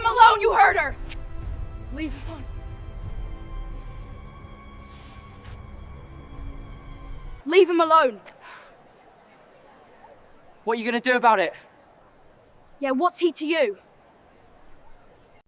him alone, you heard her! Leave him alone. Leave him alone. What are you gonna do about it? Yeah, what's he to you?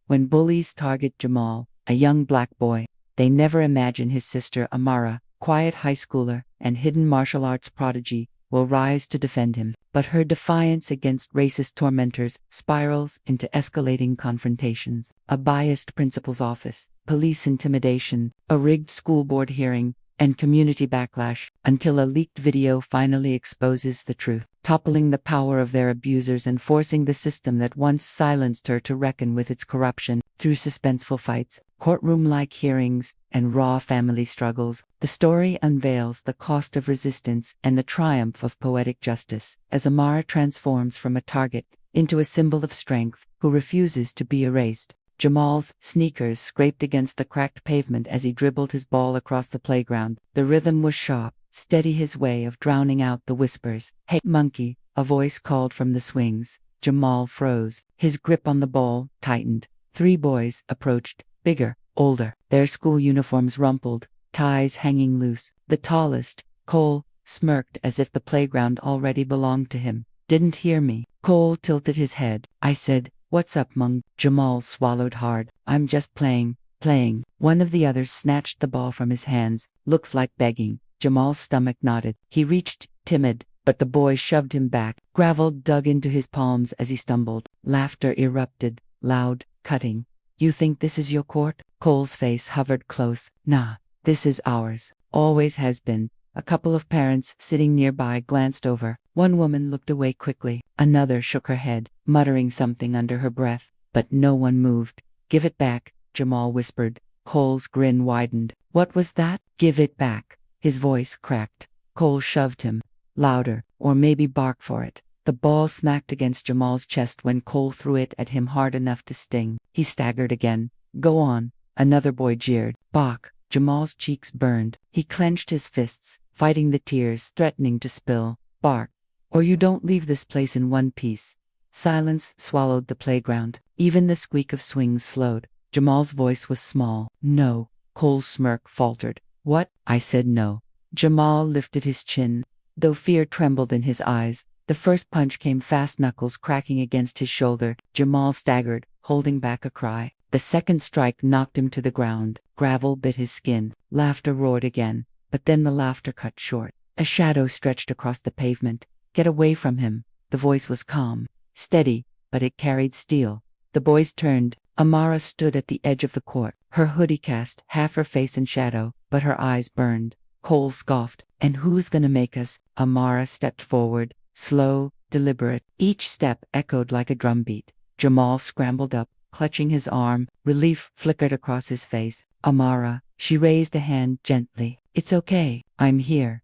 When bullies target Jamal, a young black boy, they never imagine his sister Amara, quiet high schooler and hidden martial arts prodigy, will rise to defend him. But her defiance against racist tormentors spirals into escalating confrontations. A biased principal's office, police intimidation, a rigged school board hearing, and community backlash, until a leaked video finally exposes the truth, toppling the power of their abusers and forcing the system that once silenced her to reckon with its corruption. Through suspenseful fights, courtroom-like hearings, and raw family struggles, the story unveils the cost of resistance and the triumph of poetic justice, as Amara transforms from a target into a symbol of strength who refuses to be erased. Jamal's sneakers scraped against the cracked pavement as he dribbled his ball across the playground. The rhythm was sharp, steady, his way of drowning out the whispers. "Hey, monkey," a voice called from the swings. Jamal froze. His grip on the ball tightened. 3 boys approached, bigger, older, their school uniforms rumpled, ties hanging loose. The tallest, Cole, smirked as if the playground already belonged to him. "Didn't hear me." Cole tilted his head. "I said, what's up, Mung?" Jamal swallowed hard. "I'm just playing. One of the others snatched the ball from his hands. "Looks like begging." Jamal's stomach knotted. He reached, timid, but the boy shoved him back. Gravel dug into his palms as he stumbled. Laughter erupted, loud, cutting. "You think this is your court?" Cole's face hovered close. "Nah, this is ours. Always has been." A couple of parents sitting nearby glanced over. One woman looked away quickly. Another shook her head, muttering something under her breath. But no one moved. "Give it back," Jamal whispered. Cole's grin widened. "What was that?" "Give it back." His voice cracked. Cole shoved him. Louder, or maybe bark for it. The ball smacked against Jamal's chest when Cole threw it at him hard enough to sting. He staggered again. "Go on," another boy jeered. "Bark." Jamal's cheeks burned. He clenched his fists, fighting the tears threatening to spill. "Bark, or you don't leave this place in one piece." Silence swallowed the playground. Even the squeak of swings slowed. Jamal's voice was small. "No." Cole's smirk faltered. "What?" "I said no." Jamal lifted his chin, though fear trembled in his eyes. The first punch came fast, knuckles cracking against his shoulder. Jamal staggered, holding back a cry. The second strike knocked him to the ground. Gravel bit his skin. Laughter roared again, but then the laughter cut short. A shadow stretched across the pavement. "Get away from him." The voice was calm, steady, but it carried steel. The boys turned. Amara stood at the edge of the court, her hoodie cast, half her face in shadow, but her eyes burned. Cole scoffed. "And who's gonna make us?" Amara stepped forward, slow, deliberate. Each step echoed like a drumbeat. Jamal scrambled up, clutching his arm. Relief flickered across his face. "Amara," she raised a hand gently. "It's okay. I'm here."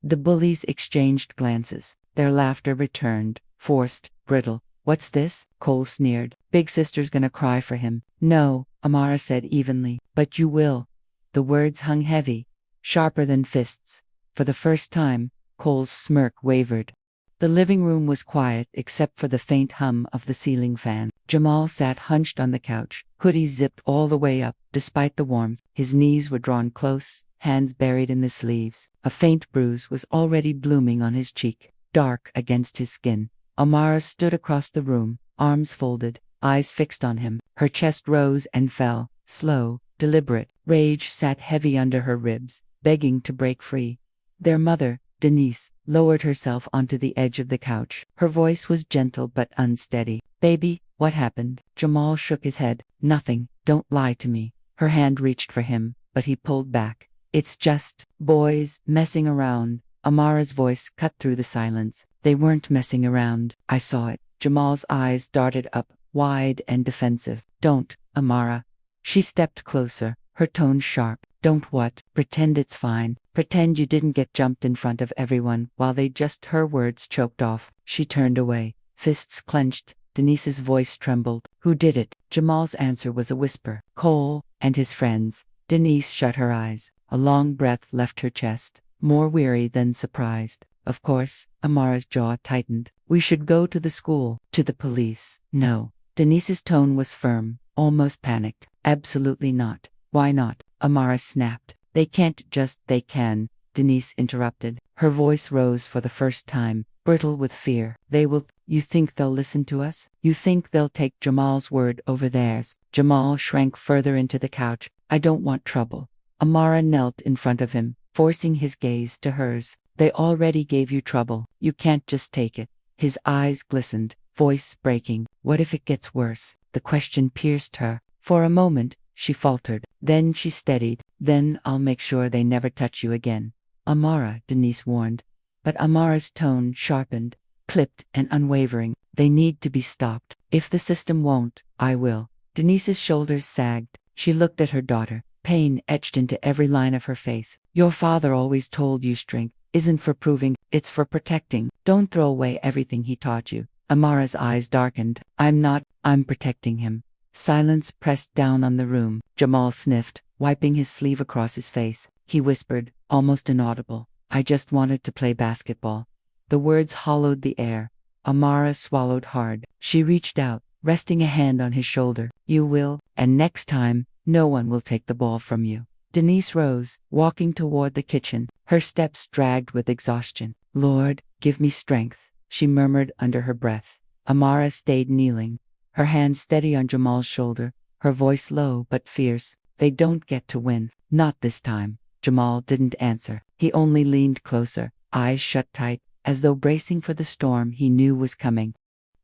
The bullies exchanged glances. Their laughter returned, forced, brittle. "What's this?" Cole sneered. "Big sister's gonna cry for him." "No," Amara said evenly. "But you will." The words hung heavy, sharper than fists. For the first time, Cole's smirk wavered. The living room was quiet except for the faint hum of the ceiling fan. Jamal sat hunched on the couch, hoodie zipped all the way up. Despite the warmth, his knees were drawn close, hands buried in the sleeves. A faint bruise was already blooming on his cheek, dark against his skin. Amara stood across the room, arms folded, eyes fixed on him. Her chest rose and fell, slow, deliberate. Rage sat heavy under her ribs, begging to break free. Their mother, Denise, lowered herself onto the edge of the couch. Her voice was gentle but unsteady. "Baby, what happened?" Jamal shook his head. "Nothing. Don't lie to me." Her hand reached for him, but he pulled back. "It's just boys messing around." Amara's voice cut through the silence. "They weren't messing around. I saw it." Jamal's eyes darted up, wide and defensive. "Don't, Amara." She stepped closer, her tone sharp. "Don't what?" "Pretend it's fine. Pretend you didn't get jumped in front of everyone." Her words choked off. She turned away, fists clenched. Denise's voice trembled. "Who did it?" Jamal's answer was a whisper. "Cole and his friends." Denise shut her eyes. A long breath left her chest, more weary than surprised. "Of course." Amara's jaw tightened. "We should go to the school." "To the police." "No." Denise's tone was firm, almost panicked. Absolutely not. Why not? Amara snapped. They can, Denise interrupted. Her voice rose for the first time, brittle with fear. They will. You think they'll listen to us? You think they'll take Jamal's word over theirs? Jamal shrank further into the couch. I don't want trouble. Amara knelt in front of him, forcing his gaze to hers. They already gave you trouble. You can't just take it. His eyes glistened, voice breaking. What if it gets worse? The question pierced her. For a moment, she faltered. Then she steadied. Then I'll make sure they never touch you again. Amara, Denise warned. But Amara's tone sharpened, clipped and unwavering. They need to be stopped. If the system won't, I will. Denise's shoulders sagged. She looked at her daughter, pain etched into every line of her face. Your father always told you strength isn't for proving, it's for protecting. Don't throw away everything he taught you. Amara's eyes darkened. I'm protecting him. Silence pressed down on the room. Jamal sniffed, wiping his sleeve across his face. He whispered, almost inaudible, I just wanted to play basketball. The words hollowed the air. Amara swallowed hard. She reached out, resting a hand on his shoulder. You will, and next time, no one will take the ball from you. Denise rose, walking toward the kitchen. Her steps dragged with exhaustion. Lord, give me strength, she murmured under her breath. Amara stayed kneeling, her hand steady on Jamal's shoulder, her voice low but fierce. They don't get to win. Not this time. Jamal didn't answer. He only leaned closer, eyes shut tight, as though bracing for the storm he knew was coming.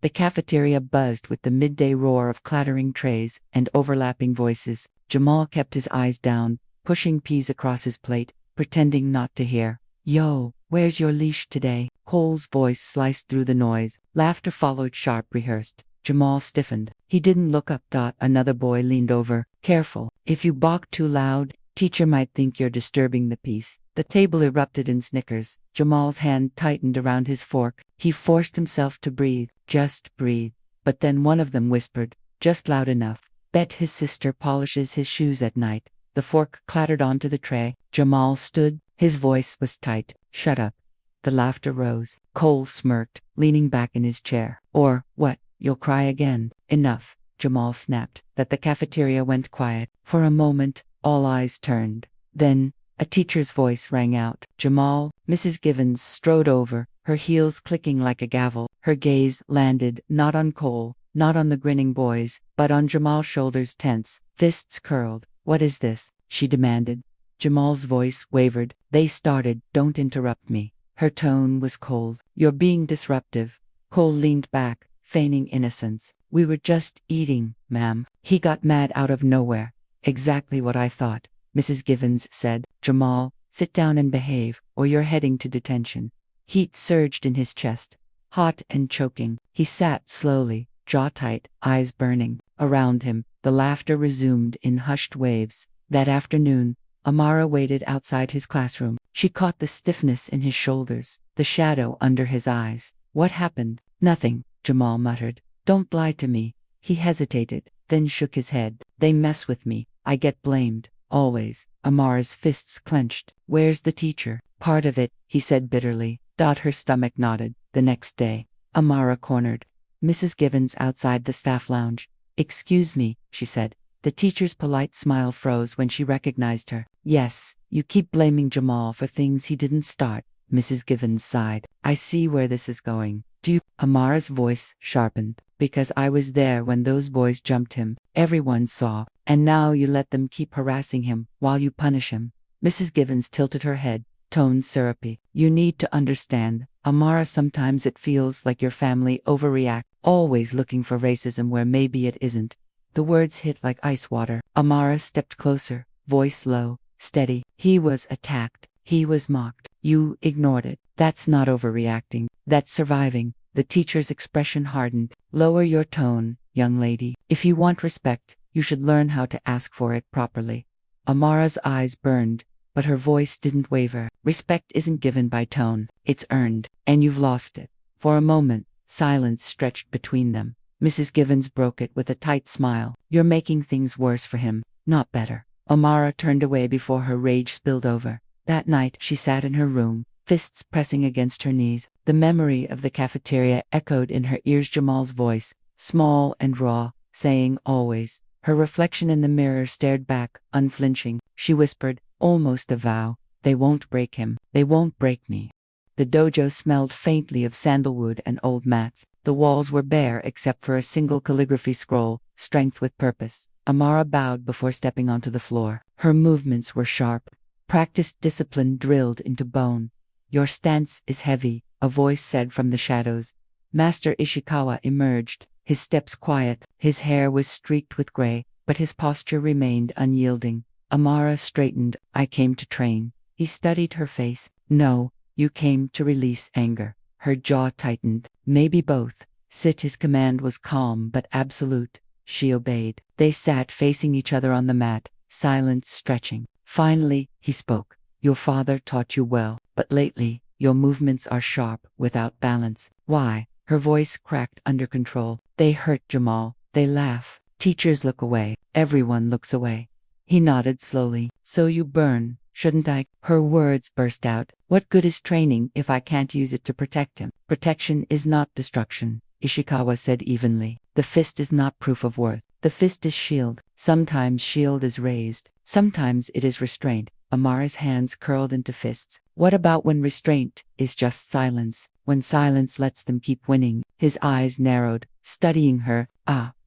The cafeteria buzzed with the midday roar of clattering trays and overlapping voices. Jamal kept his eyes down, pushing peas across his plate, pretending not to hear. Yo, where's your leash today? Cole's voice sliced through the noise. Laughter followed, sharp, rehearsed. Jamal stiffened. He didn't look up. Another boy leaned over. Careful. If you balk too loud, teacher might think you're disturbing the peace. The table erupted in snickers. Jamal's hand tightened around his fork. He forced himself to breathe. Just breathe. But then one of them whispered, just loud enough. Bet his sister polishes his shoes at night. The fork clattered onto the tray. Jamal stood. His voice was tight. Shut up. The laughter rose. Cole smirked, leaning back in his chair. Or, what? You'll cry again. Enough, Jamal snapped. That the cafeteria went quiet. For a moment, all eyes turned. Then, a teacher's voice rang out. Jamal. Mrs. Givens strode over, her heels clicking like a gavel. Her gaze landed not on Cole, not on the grinning boys, but on Jamal's shoulders, tense, fists curled. What is this? She demanded. Jamal's voice wavered. They started. Don't interrupt me. Her tone was cold. You're being disruptive. Cole leaned back, feigning innocence. We were just eating, ma'am. He got mad out of nowhere. Exactly what I thought, Mrs. Givens said. Jamal, sit down and behave, or you're heading to detention. Heat surged in his chest, hot and choking. He sat slowly, jaw tight, eyes burning. Around him, the laughter resumed in hushed waves. That afternoon, Amara waited outside his classroom. She caught the stiffness in his shoulders, the shadow under his eyes. What happened? Nothing, Jamal muttered. Don't lie to me. He hesitated, then shook his head. They mess with me. I get blamed. Always. Amara's fists clenched. Where's the teacher? Part of it, he said bitterly. Her stomach nodded. The next day, Amara cornered Mrs. Givens outside the staff lounge. Excuse me, she said. The teacher's polite smile froze when she recognized her. Yes, you keep blaming Jamal for things he didn't start. Mrs. Givens sighed. I see where this is going. Do you? Amara's voice sharpened. Because I was there when those boys jumped him. Everyone saw. And now you let them keep harassing him while you punish him. Mrs. Givens tilted her head, tone syrupy. You need to understand, Amara, sometimes it feels like your family overreact, always looking for racism where maybe it isn't. The words hit like ice water. Amara stepped closer, voice low, steady. He was attacked. He was mocked. You ignored it. That's not overreacting. That's surviving. The teacher's expression hardened. Lower your tone, young lady. If you want respect, you should learn how to ask for it properly. Amara's eyes burned, but her voice didn't waver. Respect isn't given by tone. It's earned, and you've lost it. For a moment, silence stretched between them. Mrs. Givens broke it with a tight smile. You're making things worse for him, not better. Amara turned away before her rage spilled over. That night, she sat in her room, fists pressing against her knees. The memory of the cafeteria echoed in her ears. Jamal's voice, small and raw, saying always. Her reflection in the mirror stared back, unflinching. She whispered, almost a vow, they won't break him. They won't break me. The dojo smelled faintly of sandalwood and old mats. The walls were bare except for a single calligraphy scroll, Strength with Purpose. Amara bowed before stepping onto the floor. Her movements were sharp. Practiced discipline drilled into bone. Your stance is heavy, a voice said from the shadows. Master Ishikawa emerged, his steps quiet. His hair was streaked with gray, but his posture remained unyielding. Amara straightened. I came to train. He studied her face. No, you came to release anger. Her jaw tightened. Maybe both. Sit. His command was calm but absolute. She obeyed. They sat facing each other on the mat, silence stretching. Finally, he spoke. Your father taught you well, but lately, your movements are sharp, without balance. Why? Her voice cracked under control. They hurt Jamal. They laugh. Teachers look away. Everyone looks away. He nodded slowly. So you burn, shouldn't I? Her words burst out. What good is training if I can't use it to protect him? Protection is not destruction, Ishikawa said evenly. The fist is not proof of worth. The fist is shield. Sometimes shield is raised. Sometimes it is restraint. Amara's hands curled into fists. What about when restraint is just silence? When silence lets them keep winning? His eyes narrowed, studying her.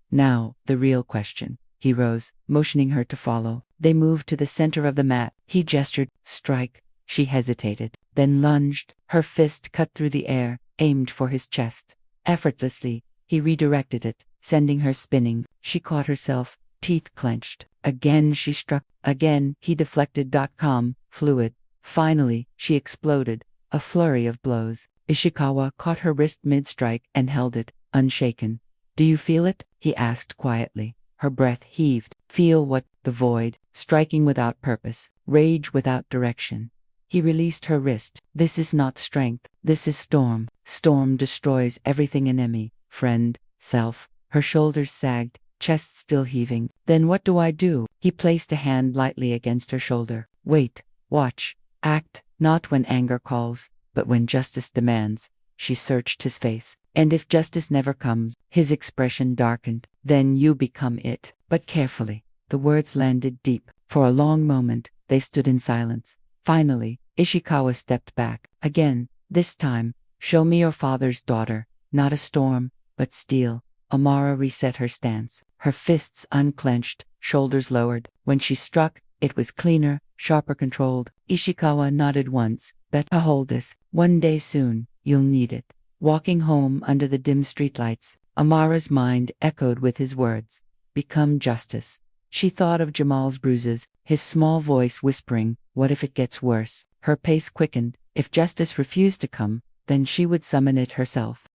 Now, the real question. He rose, motioning her to follow. They moved to the center of the mat. He gestured, strike. She hesitated, then lunged. Her fist cut through the air, aimed for his chest. Effortlessly, he redirected it, sending her spinning. She caught herself, teeth clenched. Again she struck. Again he deflected. Fluid. Finally, she exploded, a flurry of blows. Ishikawa caught her wrist mid-strike and held it, unshaken. Do you feel it? He asked quietly. Her breath heaved. Feel what? The void, striking without purpose, rage without direction. He released her wrist. This is not strength. This is storm. Storm destroys everything enemy, friend, self. Her shoulders sagged, chest still heaving. Then what do I do? He placed a hand lightly against her shoulder. Wait. Watch. Act, not when anger calls, but when justice demands. She searched his face. And if justice never comes, his expression darkened. Then you become it. But carefully. The words landed deep. For a long moment, they stood in silence. Finally, Ishikawa stepped back. Again, this time, show me your father's daughter. Not a storm, but steel. Amara reset her stance. Her fists unclenched, shoulders lowered. When she struck, it was cleaner, sharper controlled. Ishikawa nodded once. Better hold this. One day soon, you'll need it. Walking home under the dim streetlights, Amara's mind echoed with his words. Become justice. She thought of Jamal's bruises, his small voice whispering, what if it gets worse? Her pace quickened. If justice refused to come, then she would summon it herself.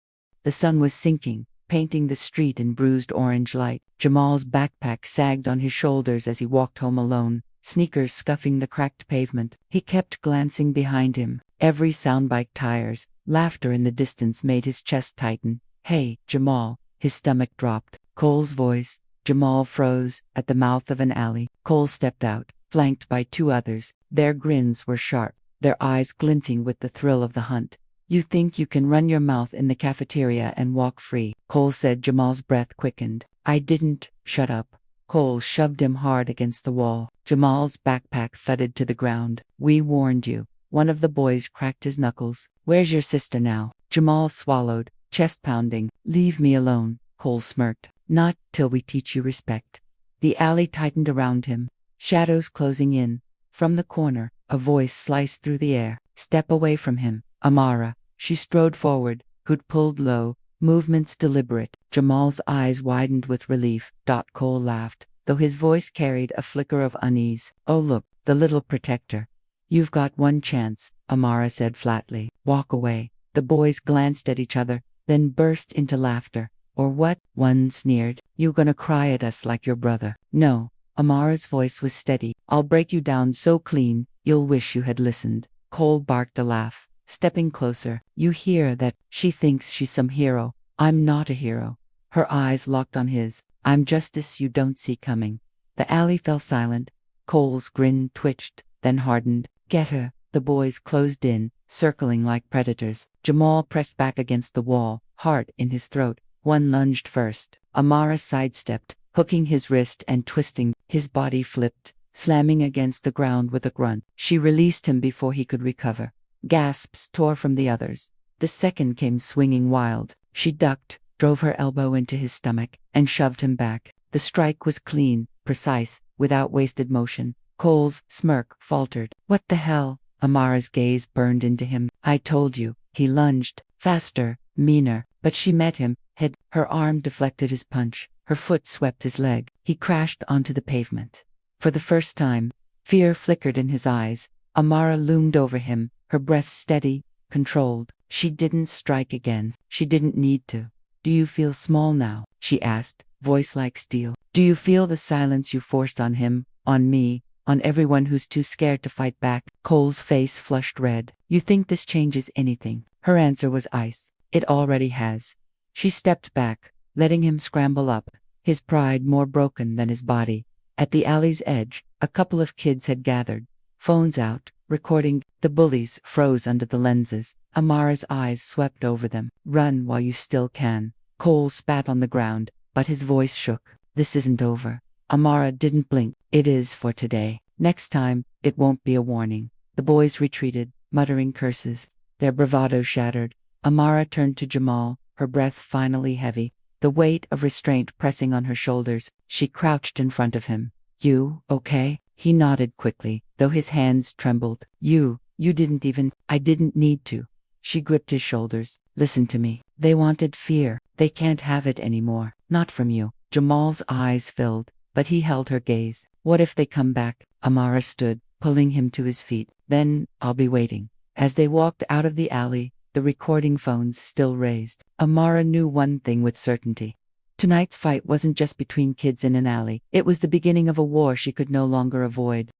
The sun was sinking, painting the street in bruised orange light. Jamal's backpack sagged on his shoulders as he walked home alone, sneakers scuffing the cracked pavement. He kept glancing behind him. Every soundbite tires, laughter in the distance made his chest tighten. Hey, Jamal. His stomach dropped. Cole's voice. Jamal froze at the mouth of an alley. Cole stepped out, flanked by two others. Their grins were sharp, their eyes glinting with the thrill of the hunt. You think you can run your mouth in the cafeteria and walk free, Cole said. Jamal's breath quickened. I didn't. Shut up. Cole shoved him hard against the wall. Jamal's backpack thudded to the ground. We warned you. One of the boys cracked his knuckles. Where's your sister now? Jamal swallowed, chest pounding. Leave me alone, Cole smirked. Not till we teach you respect. The alley tightened around him, shadows closing in. From the corner, a voice sliced through the air. Step away from him, Amara. She strode forward, hood pulled low, movements deliberate. Jamal's eyes widened with relief. Cole laughed, though his voice carried a flicker of unease. Oh look, the little protector. You've got one chance, Amara said flatly. Walk away. The boys glanced at each other, then burst into laughter. Or what? One sneered. You gonna cry at us like your brother? No. Amara's voice was steady. I'll break you down so clean, you'll wish you had listened. Cole barked a laugh, stepping closer. You hear that? She thinks she's some hero. I'm not a hero. Her eyes locked on his. I'm justice you don't see coming. The alley fell silent. Cole's grin twitched, then hardened. Get her. The boys closed in, circling like predators. Jamal pressed back against the wall, heart in his throat. One lunged first. Amara sidestepped, hooking his wrist and twisting. His body flipped, slamming against the ground with a grunt. She released him before he could recover. Gasps tore from the others. The second came swinging wild. She ducked, drove her elbow into his stomach, and shoved him back. The strike was clean, precise, without wasted motion. Cole's smirk faltered. What the hell? Amara's gaze burned into him. I told you. He lunged, faster, meaner, but she met him, head. Her arm deflected his punch. Her foot swept his leg. He crashed onto the pavement. For the first time, fear flickered in his eyes. Amara loomed over him, her breath steady, controlled. She didn't strike again. She didn't need to. Do you feel small now? She asked, voice like steel. Do you feel the silence you forced on him, on me, on everyone who's too scared to fight back? Cole's face flushed red. You think this changes anything? Her answer was ice. It already has. She stepped back, letting him scramble up, his pride more broken than his body. At the alley's edge, a couple of kids had gathered, phones out, recording. The bullies froze under the lenses. Amara's eyes swept over them. Run while you still can. Cole spat on the ground, but his voice shook. This isn't over. Amara didn't blink. It is for today. Next time, it won't be a warning. The boys retreated, muttering curses. Their bravado shattered. Amara turned to Jamal, her breath finally heavy, the weight of restraint pressing on her shoulders. She crouched in front of him. You, okay? He nodded quickly, though his hands trembled. You didn't even. I didn't need to. She gripped his shoulders. Listen to me. They wanted fear. They can't have it anymore. Not from you. Jamal's eyes filled, but he held her gaze. What if they come back? Amara stood, pulling him to his feet. Then, I'll be waiting. As they walked out of the alley, the recording phones still raised. Amara knew one thing with certainty. Tonight's fight wasn't just between kids in an alley. It was the beginning of a war she could no longer avoid.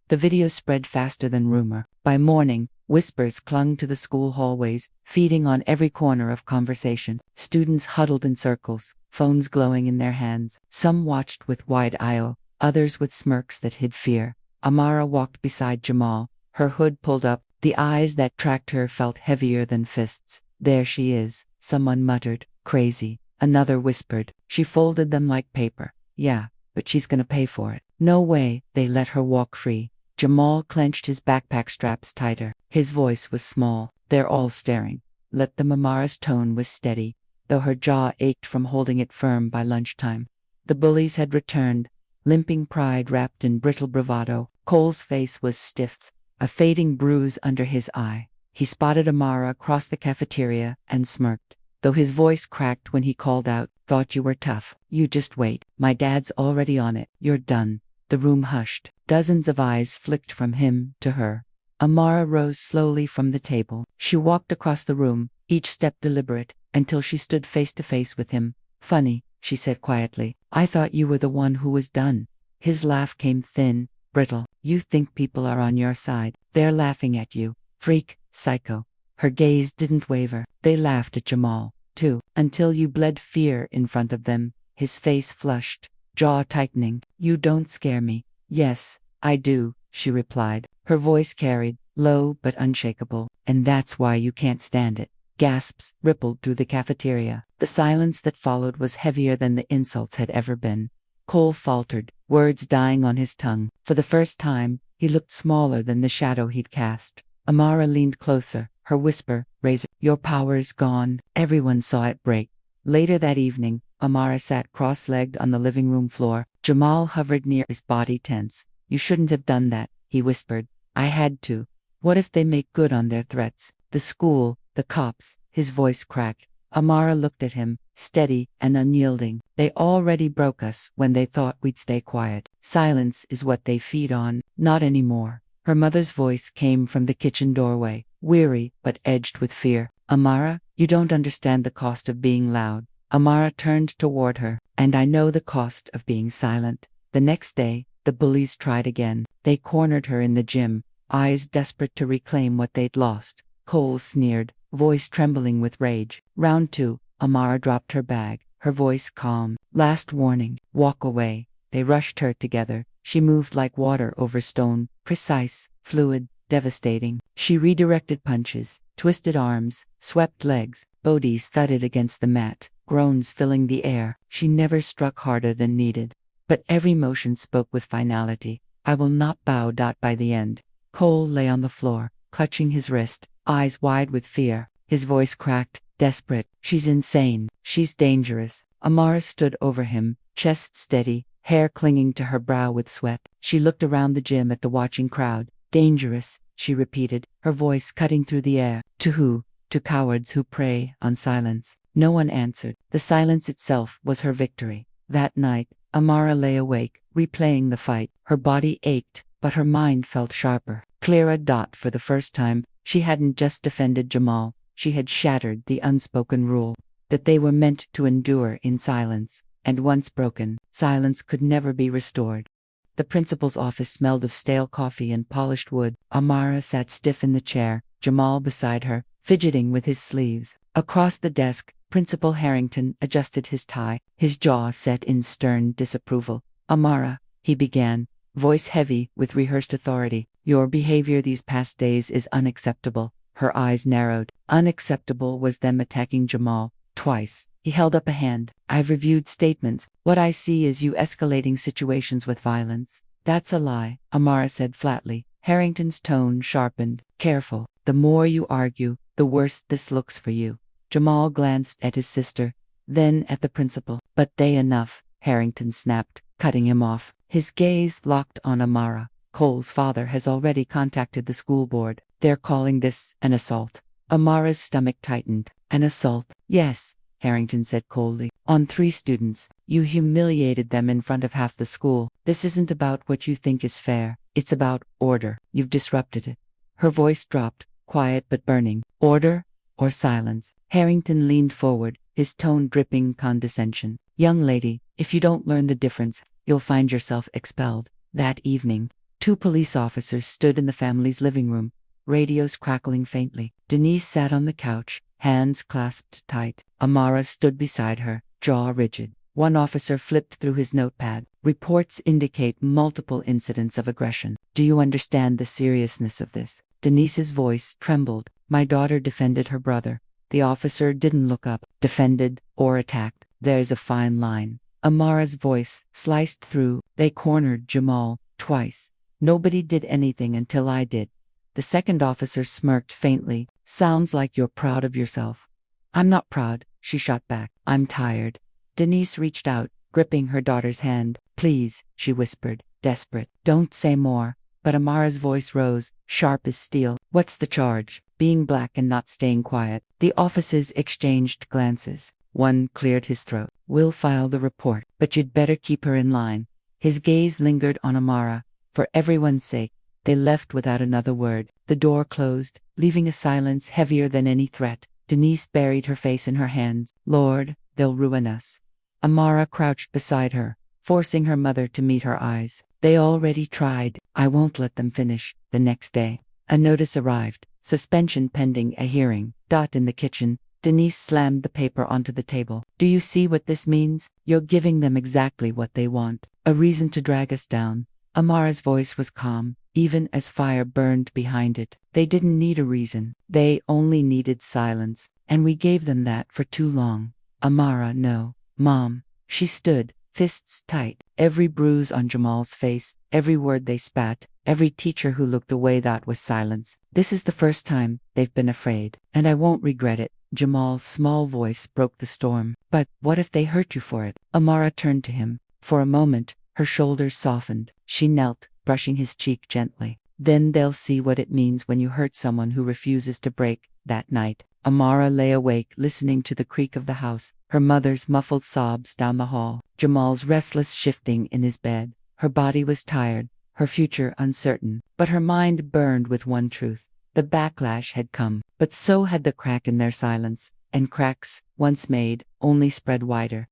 The video spread faster than rumor. By morning, whispers clung to the school hallways, feeding on every corner of conversation. Students huddled in circles, phones glowing in their hands. Some watched with wide eye, others with smirks that hid fear. Amara walked beside Jamal, her hood pulled up. The eyes that tracked her felt heavier than fists. There she is, someone muttered. Crazy. Another whispered. She folded them like paper. Yeah, but she's gonna pay for it. No way. They let her walk free. Jamal clenched his backpack straps tighter. His voice was small. They're all staring. Let them. Amara's tone was steady, though her jaw ached from holding it firm by lunchtime. The bullies had returned, limping pride wrapped in brittle bravado. Cole's face was stiff, a fading bruise under his eye. He spotted Amara across the cafeteria and smirked, though his voice cracked when he called out, Thought you were tough. You just wait. My dad's already on it. You're done. The room hushed. Dozens of eyes flicked from him to her. Amara rose slowly from the table. She walked across the room, each step deliberate, until she stood face to face with him. Funny, she said quietly. I thought you were the one who was done. His laugh came thin, brittle. You think people are on your side. They're laughing at you. Freak, psycho. Her gaze didn't waver. They laughed at Jamal, too, until you bled fear in front of them. His face flushed, jaw tightening. You don't scare me. Yes, I do, she replied. Her voice carried, low but unshakable. And that's why you can't stand it. Gasps rippled through the cafeteria. The silence that followed was heavier than the insults had ever been. Cole faltered, words dying on his tongue. For the first time, he looked smaller than the shadow he'd cast. Amara leaned closer, her whisper, Razor, your power is gone. Everyone saw it break. Later that evening, Amara sat cross-legged on the living room floor. Jamal hovered near, his body tense. You shouldn't have done that, he whispered. I had to. What if they make good on their threats? The school, the cops. His voice cracked. Amara looked at him, steady and unyielding. They already broke us when they thought we'd stay quiet. Silence is what they feed on. Not anymore. Her mother's voice came from the kitchen doorway, weary but edged with fear. Amara, you don't understand the cost of being loud. Amara turned toward her. And I know the cost of being silent. The next day, the bullies tried again. They cornered her in the gym, eyes desperate to reclaim what they'd lost. Cole sneered, voice trembling with rage. Round 2, Amara dropped her bag, her voice calm. Last warning, walk away. They rushed her together. She moved like water over stone, precise, fluid, devastating. She redirected punches, twisted arms, swept legs. Bodies thudded against the mat. groans filling the air. She never struck harder than needed. But every motion spoke with finality. I will not bow. By the end, Cole lay on the floor, clutching his wrist, eyes wide with fear. His voice cracked, desperate. She's insane. She's dangerous. Amara stood over him, chest steady, hair clinging to her brow with sweat. She looked around the gym at the watching crowd. Dangerous, she repeated, her voice cutting through the air. To who? To cowards who prey on silence. No one answered. The silence itself was her victory. That night, Amara lay awake, replaying the fight. Her body ached, but her mind felt sharper. Clearer. For the first time, she hadn't just defended Jamal, she had shattered the unspoken rule that they were meant to endure in silence, and once broken, silence could never be restored. The principal's office smelled of stale coffee and polished wood. Amara sat stiff in the chair, Jamal beside her, fidgeting with his sleeves. Across the desk, Principal Harrington adjusted his tie, his jaw set in stern disapproval. Amara, he began, voice heavy with rehearsed authority, your behavior these past days is unacceptable. Her eyes narrowed. Unacceptable was them attacking Jamal, twice. He held up a hand. I've reviewed statements. What I see is you escalating situations with violence. That's a lie, Amara said flatly. Harrington's tone sharpened. Careful. The more you argue, the worse this looks for you. Jamal glanced at his sister, then at the principal. But they enough, Harrington snapped, cutting him off. His gaze locked on Amara. Cole's father has already contacted the school board. They're calling this an assault. Amara's stomach tightened. An assault? Yes, Harrington said coldly. On 3 students. You humiliated them in front of half the school. This isn't about what you think is fair. It's about order. You've disrupted it. Her voice dropped, quiet but burning. Order or silence? Harrington leaned forward, his tone dripping condescension. Young lady, if you don't learn the difference, you'll find yourself expelled. That evening, 2 police officers stood in the family's living room, radios crackling faintly. Denise sat on the couch, hands clasped tight. Amara stood beside her, jaw rigid. One officer flipped through his notepad. Reports indicate multiple incidents of aggression. Do you understand the seriousness of this? Denise's voice trembled. My daughter defended her brother. The officer didn't look up. Defended or attacked. There's a fine line. Amara's voice sliced through. They cornered Jamal twice. Nobody did anything until I did. The second officer smirked faintly. Sounds like you're proud of yourself. I'm not proud, she shot back. I'm tired. Denise reached out, gripping her daughter's hand. Please, she whispered, desperate. Don't say more. But Amara's voice rose, sharp as steel. What's the charge? Being black and not staying quiet. The officers exchanged glances. One cleared his throat. We'll file the report, but you'd better keep her in line. His gaze lingered on Amara. For everyone's sake, they left without another word. The door closed, leaving a silence heavier than any threat. Denise buried her face in her hands. Lord, they'll ruin us. Amara crouched beside her, forcing her mother to meet her eyes. They already tried. I won't let them finish. The next day, a notice arrived. Suspension pending a hearing. In the kitchen, Denise slammed the paper onto the table. Do you see what this means? You're giving them exactly what they want. A reason to drag us down. Amara's voice was calm, even as fire burned behind it. They didn't need a reason. They only needed silence. And we gave them that for too long. Amara, no. Mom. She stood, fists tight. Every bruise on Jamal's face, every word they spat, every teacher who looked away, that was silence. This is the first time they've been afraid. And I won't regret it. Jamal's small voice broke the storm. But what if they hurt you for it? Amara turned to him. For a moment, her shoulders softened. She knelt, brushing his cheek gently. Then they'll see what it means when you hurt someone who refuses to break. That night, Amara lay awake, listening to the creak of the house, her mother's muffled sobs down the hall, Jamal's restless shifting in his bed. Her body was tired, her future uncertain, but her mind burned with one truth. The backlash had come, but so had the crack in their silence, and cracks, once made, only spread wider.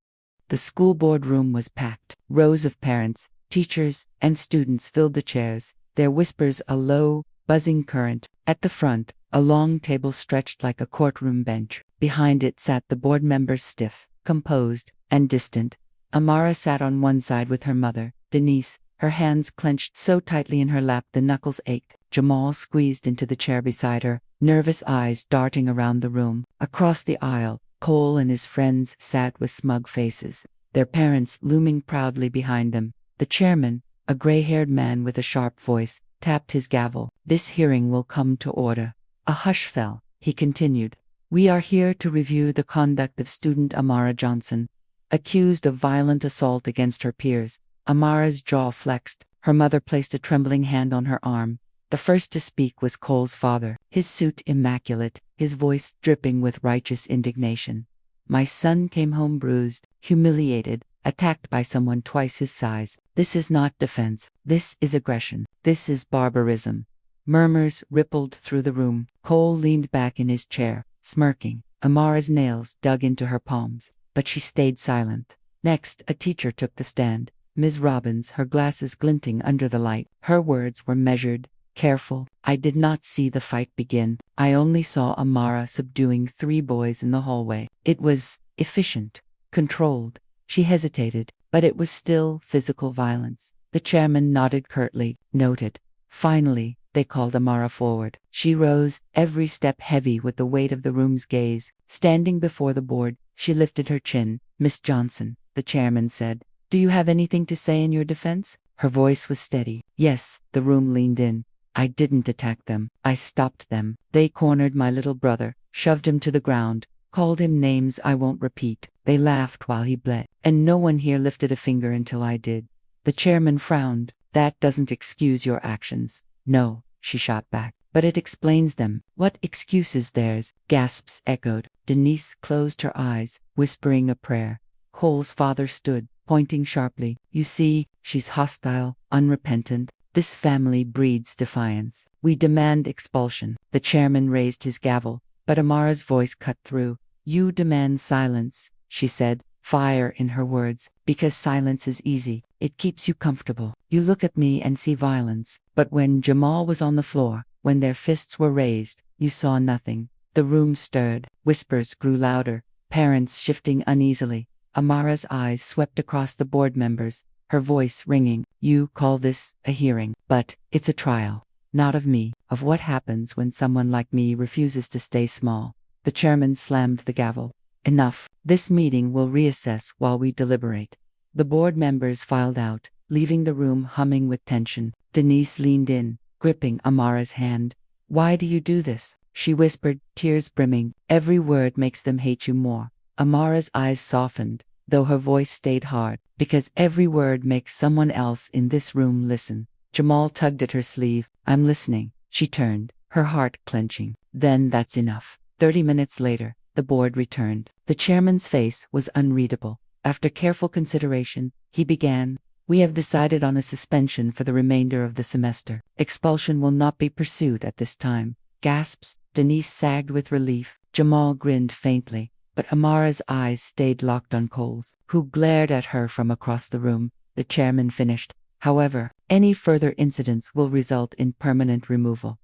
The school board room was packed. Rows of parents, teachers, and students filled the chairs, their whispers a low, buzzing current. At the front, a long table stretched like a courtroom bench. Behind it sat the board members, stiff, composed, and distant. Amara sat on one side with her mother, Denise, her hands clenched so tightly in her lap the knuckles ached. Jamal squeezed into the chair beside her, nervous eyes darting around the room. Across the aisle, Cole and his friends sat with smug faces, their parents looming proudly behind them. The chairman, a gray-haired man with a sharp voice, tapped his gavel. This hearing will come to order. A hush fell. He continued. We are here to review the conduct of student Amara Johnson, accused of violent assault against her peers. Amara's jaw flexed. Her mother placed a trembling hand on her arm. The first to speak was Cole's father, his suit immaculate, his voice dripping with righteous indignation. My son came home bruised, humiliated, attacked by someone twice his size. This is not defense. This is aggression. This is barbarism. Murmurs rippled through the room. Cole leaned back in his chair, smirking. Amara's nails dug into her palms, but she stayed silent. Next, a teacher took the stand. Ms. Robbins, her glasses glinting under the light. Her words were measured, careful. I did not see the fight begin. I only saw Amara subduing 3 boys in the hallway. It was efficient, controlled. She hesitated, but it was still physical violence. The chairman nodded curtly, noted. Finally, they called Amara forward. She rose, every step heavy with the weight of the room's gaze. Standing before the board, she lifted her chin. Miss Johnson, the chairman said, do you have anything to say in your defense? Her voice was steady. Yes, the room leaned in. I didn't attack them. I stopped them. They cornered my little brother, shoved him to the ground, called him names I won't repeat. They laughed while he bled, and no one here lifted a finger until I did. The chairman frowned. That doesn't excuse your actions. No, she shot back. But it explains them. What excuse is theirs? Gasps echoed. Denise closed her eyes, whispering a prayer. Cole's father stood, pointing sharply. You see, she's hostile, unrepentant. This family breeds defiance. We demand expulsion. The chairman raised his gavel, but Amara's voice cut through. You demand silence, she said, fire in her words, because silence is easy. It keeps you comfortable. You look at me and see violence. But when Jamal was on the floor, when their fists were raised, you saw nothing. The room stirred. Whispers grew louder, parents shifting uneasily. Amara's eyes swept across the board members, her voice ringing. You call this a hearing, but it's a trial. Not of me, of what happens when someone like me refuses to stay small. The chairman slammed the gavel. Enough. This meeting will reassess while we deliberate. The board members filed out, leaving the room humming with tension. Denise leaned in, gripping Amara's hand. Why do you do this? She whispered, tears brimming. Every word makes them hate you more. Amara's eyes softened, though her voice stayed hard, because every word makes someone else in this room listen. Jamal tugged at her sleeve. I'm listening. She turned, her heart clenching. Then that's enough. 30 minutes later, the board returned. The chairman's face was unreadable. After careful consideration, he began. We have decided on a suspension for the remainder of the semester. Expulsion will not be pursued at this time. Gasps. Denise sagged with relief. Jamal grinned faintly, but Amara's eyes stayed locked on Cole's, who glared at her from across the room. The chairman finished. However, any further incidents will result in permanent removal.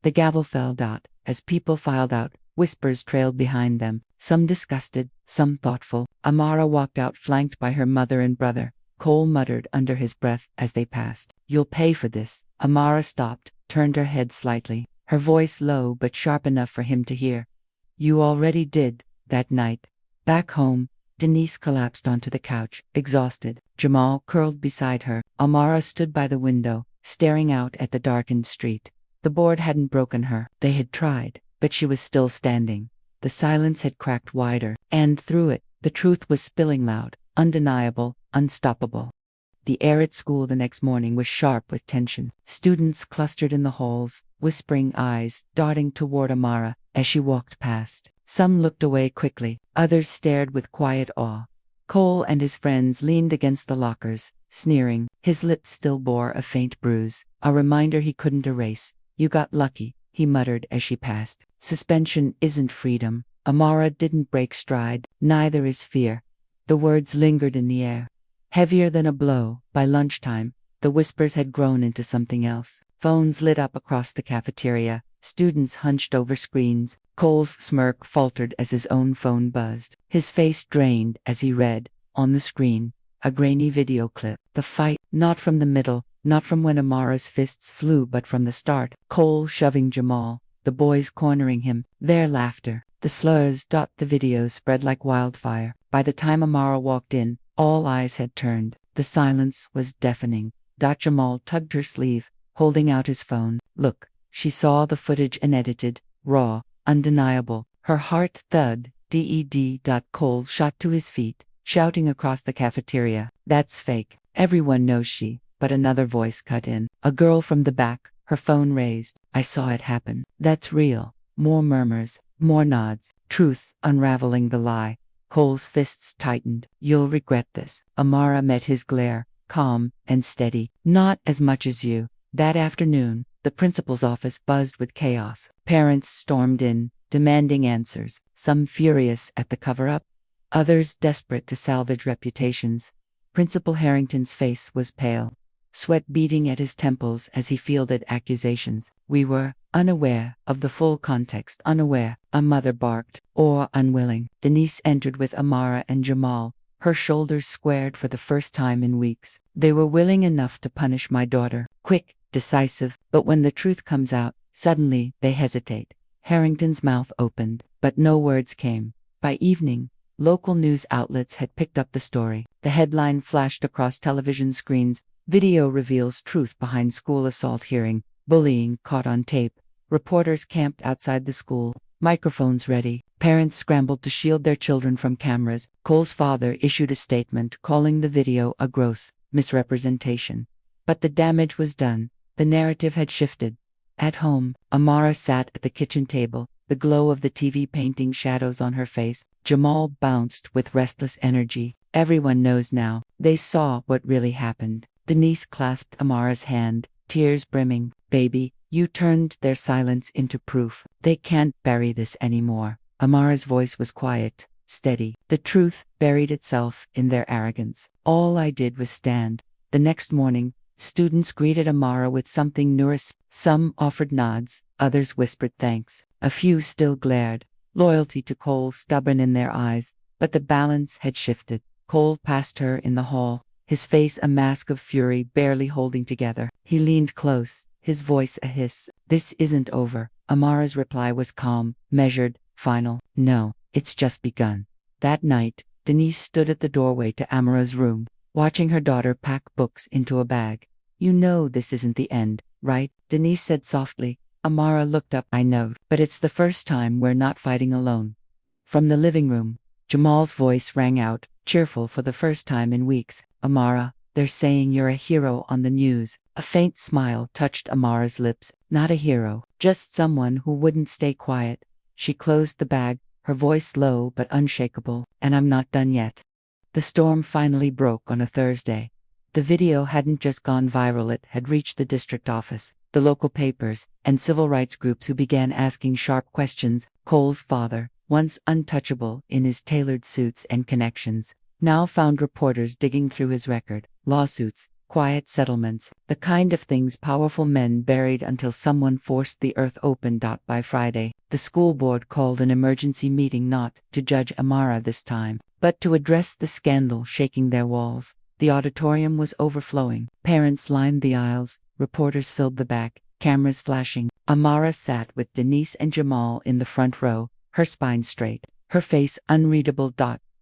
The gavel fell. As people filed out, whispers trailed behind them, some disgusted, some thoughtful. Amara walked out flanked by her mother and brother. Cole muttered under his breath as they passed. You'll pay for this. Amara stopped, turned her head slightly, her voice low but sharp enough for him to hear. You already did, that night. Back home, Denise collapsed onto the couch, exhausted. Jamal curled beside her. Amara stood by the window, staring out at the darkened street. The board hadn't broken her. They had tried, but she was still standing. The silence had cracked wider, and through it, the truth was spilling loud, undeniable, unstoppable. The air at school the next morning was sharp with tension. Students clustered in the halls, whispering, eyes darting toward Amara as she walked past. Some looked away quickly, others stared with quiet awe. Cole and his friends leaned against the lockers, sneering. His lips still bore a faint bruise, a reminder he couldn't erase. You got lucky, he muttered as she passed. Suspension isn't freedom. Amara didn't break stride, neither is fear. The words lingered in the air, heavier than a blow. By lunchtime, the whispers had grown into something else. Phones lit up across the cafeteria, students hunched over screens. Cole's smirk faltered as his own phone buzzed. His face drained as he read, on the screen, a grainy video clip. The fight, not from the middle, not from when Amara's fists flew, but from the start. Cole shoving Jamal, the boys cornering him, their laughter, the slurs. The video spread like wildfire. By the time Amara walked in, all eyes had turned. The silence was deafening. Jamal tugged her sleeve, holding out his phone. Look, she saw the footage unedited, raw, undeniable. Her heart thudded. Cole shot to his feet, shouting across the cafeteria. That's fake. Everyone knows she. But another voice cut in. A girl from the back, her phone raised. I saw it happen. That's real. More murmurs, more nods. Truth unraveling the lie. Cole's fists tightened. You'll regret this. Amara met his glare, calm and steady. Not as much as you. That afternoon, the principal's office buzzed with chaos. Parents stormed in, demanding answers, some furious at the cover-up, others desperate to salvage reputations. Principal Harrington's face was pale, sweat beading at his temples as he fielded accusations. We were unaware of the full context, unaware, a mother barked, or unwilling. Denise entered with Amara and Jamal, her shoulders squared for the first time in weeks. They were willing enough to punish my daughter, quick, decisive, but when the truth comes out, suddenly they hesitate. Harrington's mouth opened, but no words came. By evening, local news outlets had picked up the story. The headline flashed across television screens. Video reveals truth behind school assault hearing. Bullying caught on tape. Reporters camped outside the school. Microphones ready. Parents scrambled to shield their children from cameras. Cole's father issued a statement calling the video a gross misrepresentation. But the damage was done. The narrative had shifted. At home, Amara sat at the kitchen table, the glow of the TV painting shadows on her face. Jamal bounced with restless energy. Everyone knows now. They saw what really happened. Denise clasped Amara's hand, tears brimming. Baby, you turned their silence into proof. They can't bury this anymore. Amara's voice was quiet, steady. The truth buried itself in their arrogance. All I did was stand. The next morning, students greeted Amara with something nourishing. Some offered nods, others whispered thanks. A few still glared, loyalty to Cole stubborn in their eyes, but the balance had shifted. Cole passed her in the hall, his face a mask of fury barely holding together. He leaned close, his voice a hiss. This isn't over. Amara's reply was calm, measured, final. No, it's just begun. That night, Denise stood at the doorway to Amara's room, watching her daughter pack books into a bag. You know this isn't the end, right? Denise said softly. Amara looked up. I know, but it's the first time we're not fighting alone. From the living room, Jamal's voice rang out, cheerful for the first time in weeks. Amara, they're saying you're a hero on the news. A faint smile touched Amara's lips. Not a hero, just someone who wouldn't stay quiet. She closed the bag, her voice low but unshakable. And I'm not done yet. The storm finally broke on a Thursday. The video hadn't just gone viral, it had reached the district office, the local papers, and civil rights groups who began asking sharp questions. Cole's father, once untouchable in his tailored suits and connections, now found reporters digging through his record. Lawsuits, quiet settlements, the kind of things powerful men buried until someone forced the earth open. By Friday, the school board called an emergency meeting not to judge Amara this time, but to address the scandal shaking their walls. The auditorium was overflowing. Parents lined the aisles, reporters filled the back, cameras flashing. Amara sat with Denise and Jamal in the front row, her spine straight, her face unreadable.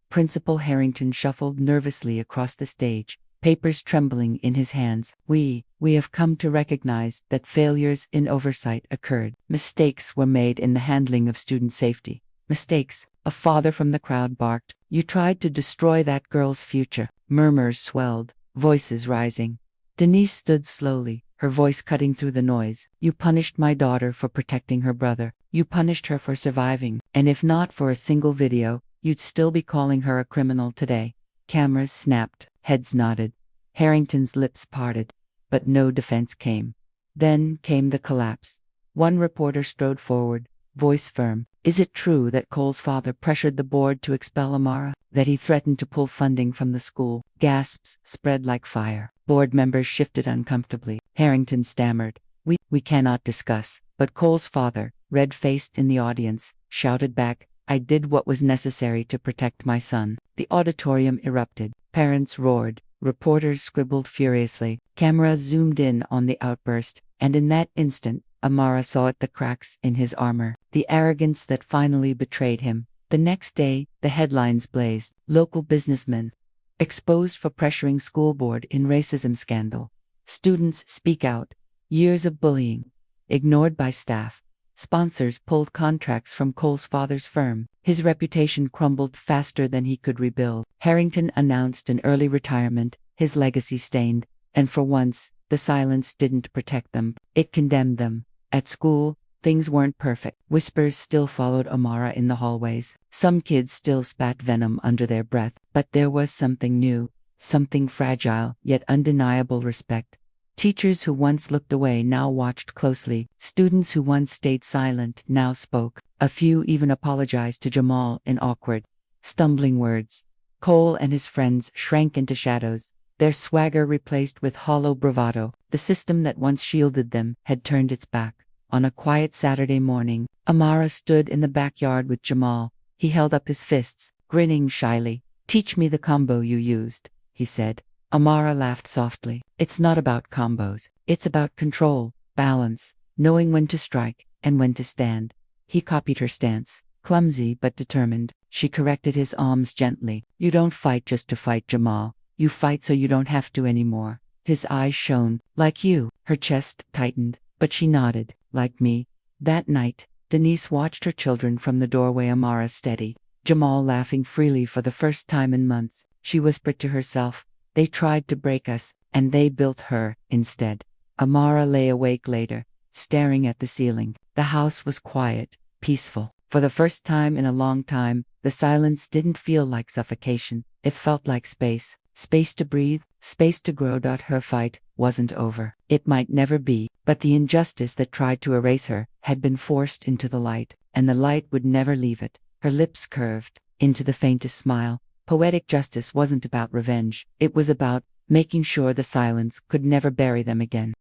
Principal Harrington shuffled nervously across the stage, papers trembling in his hands. We have come to recognize that failures in oversight occurred. Mistakes were made in the handling of student safety. Mistakes, a father from the crowd barked. You tried to destroy that girl's future. Murmurs swelled, voices rising. Denise stood slowly, her voice cutting through the noise. You punished my daughter for protecting her brother. You punished her for surviving. And if not for a single video, you'd still be calling her a criminal today. Cameras snapped, heads nodded. Harrington's lips parted, but no defense came. Then came the collapse. One reporter strode forward, voice firm. Is it true that Cole's father pressured the board to expel Amara? That he threatened to pull funding from the school? Gasps spread like fire. Board members shifted uncomfortably. Harrington stammered. We cannot discuss. But Cole's father, red-faced in the audience, shouted back, I did what was necessary to protect my son. The auditorium erupted. Parents roared. Reporters scribbled furiously. Cameras zoomed in on the outburst, and in that instant, Amara saw at the cracks in his armor, the arrogance that finally betrayed him. The next day, the headlines blazed. Local businessmen exposed for pressuring school board in racism scandal. Students speak out. Years of bullying ignored by staff. Sponsors pulled contracts from Cole's father's firm. His reputation crumbled faster than he could rebuild. Harrington announced an early retirement, his legacy stained, and for once, the silence didn't protect them, it condemned them. At school, things weren't perfect. Whispers still followed Amara in the hallways. Some kids still spat venom under their breath, but there was something new, something fragile, yet undeniable: respect. Teachers who once looked away now watched closely. Students who once stayed silent now spoke. A few even apologized to Jamal in awkward, stumbling words. Cole and his friends shrank into shadows, their swagger replaced with hollow bravado. The system that once shielded them had turned its back. On a quiet Saturday morning, Amara stood in the backyard with Jamal. He held up his fists, grinning shyly. "Teach me the combo you used," he said. Amara laughed softly. "It's not about combos. It's about control, balance, knowing when to strike and when to stand." He copied her stance, clumsy but determined. She corrected his arms gently. "You don't fight just to fight, Jamal. You fight so you don't have to anymore." His eyes shone. "Like you." Her chest tightened, but she nodded. "Like me." That night, Denise watched her children from the doorway, Amara steady, Jamal laughing freely for the first time in months. She whispered to herself, "They tried to break us, and they built her instead." Amara lay awake later, staring at the ceiling. The house was quiet, peaceful. For the first time in a long time, the silence didn't feel like suffocation. It felt like space. Space to breathe, space to grow. Her fight wasn't over. It might never be, but the injustice that tried to erase her had been forced into the light, and the light would never leave it. Her lips curved into the faintest smile. Poetic justice wasn't about revenge. It was about making sure the silence could never bury them again.